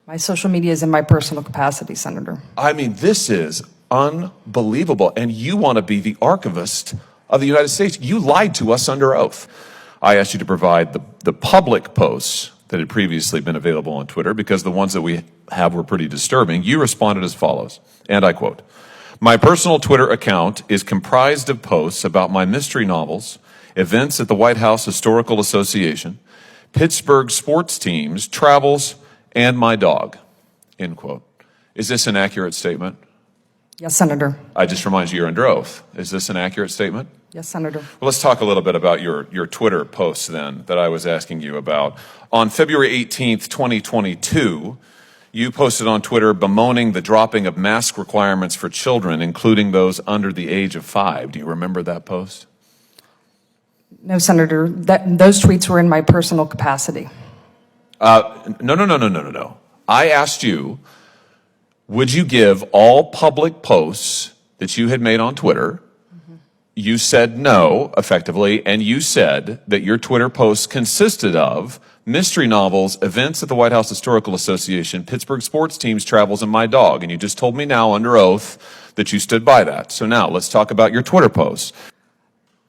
My social media is in my personal capacity, Senator. I mean, this is unbelievable. And you want to be the archivist of the United States. You lied to us under oath. I asked you to provide the public posts that had previously been available on Twitter because the ones that we have were pretty disturbing. You responded as follows, and I quote, "My personal Twitter account is comprised of posts about my mystery novels, events at the White House Historical Association, Pittsburgh sports teams, travels, and my dog," end quote. Is this an accurate statement? Yes, Senator. I just remind you, you're under oath. Is this an accurate statement? Yes, Senator. Well, let's talk a little bit about your Twitter posts then that I was asking you about. On February 18th, 2022, you posted on Twitter bemoaning the dropping of mask requirements for children, including those under the age of 5. Do you remember that post? No, Senator. Those tweets were in my personal capacity. No. I asked you, would you give all public posts that you had made on Twitter? You said no, effectively, and you said that your Twitter posts consisted of mystery novels, events at the White House Historical Association, Pittsburgh sports teams, travels, and my dog. And you just told me now under oath that you stood by that. So now let's talk about your Twitter posts.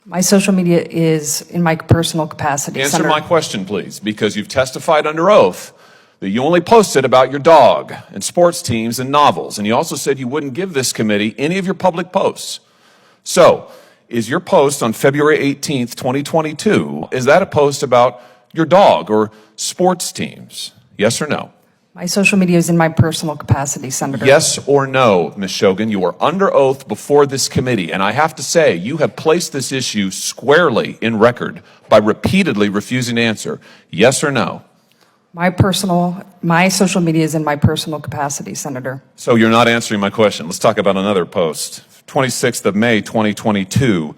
My social media is in my personal capacity, Answer Senator. my question, please, because you've testified under oath that you only posted about your dog and sports teams and novels. And you also said you wouldn't give this committee any of your public posts. So, is your post on February 18th, 2022, is that a post about your dog or sports teams? Yes or no? My social media is in my personal capacity, Senator. Yes or no, Ms. Shogan? You are under oath before this committee, and I have to say, you have placed this issue squarely in record by repeatedly refusing to answer. Yes or no? My social media is in my personal capacity, Senator. So you're not answering my question. Let's talk about another post. 26th of May, 2022,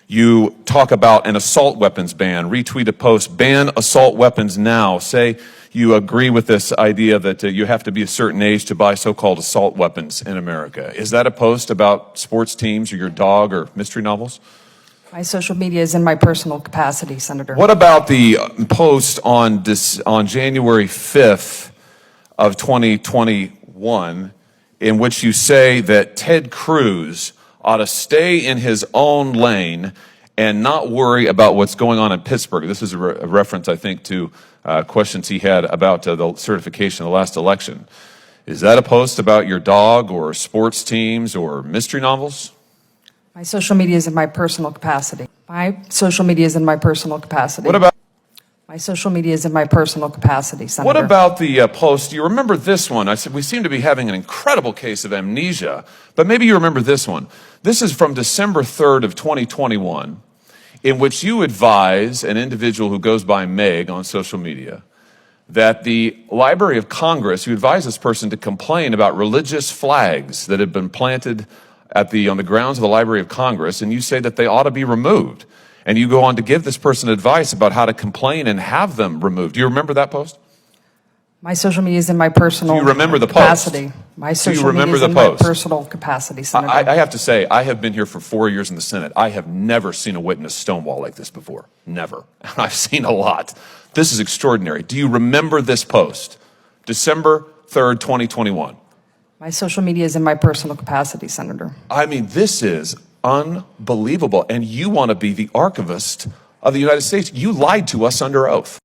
you talk about an assault weapons ban. Retweet a post, ban assault weapons now. Say you agree with this idea that you have to be a certain age to buy so-called assault weapons in America. Is that a post about sports teams or your dog or mystery novels? My social media is in my personal capacity, Senator. What about the post on January 5th of 2021 in which you say that Ted Cruz ought to stay in his own lane and not worry about what's going on in Pittsburgh? This is a reference, I think, to questions he had about the certification of the last election. Is that a post about your dog or sports teams or mystery novels? My social media is in my personal capacity. My social media is in my personal capacity. What about my social media is in my personal capacity, Senator. What about the post? Do you remember this one? I said we seem to be having an incredible case of amnesia, but maybe you remember this one. This is from December 3rd of 2021, in which you advise an individual who goes by Meg on social media that the Library of Congress, you advise this person to complain about religious flags that had been planted on the grounds of the Library of Congress, and you say that they ought to be removed. And you go on to give this person advice about how to complain and have them removed. Do you remember that post? My social media is in my personal Do you remember the capacity. post? My social remember media is the in post? my personal capacity, Senator. I have to say, I have been here for 4 years in the Senate. I have never seen a witness stonewall like this before. Never. I've seen a lot. This is extraordinary. Do you remember this post? December 3rd, 2021. My social media is in my personal capacity, Senator. I mean, this is unbelievable. And you want to be the archivist of the United States. You lied to us under oath.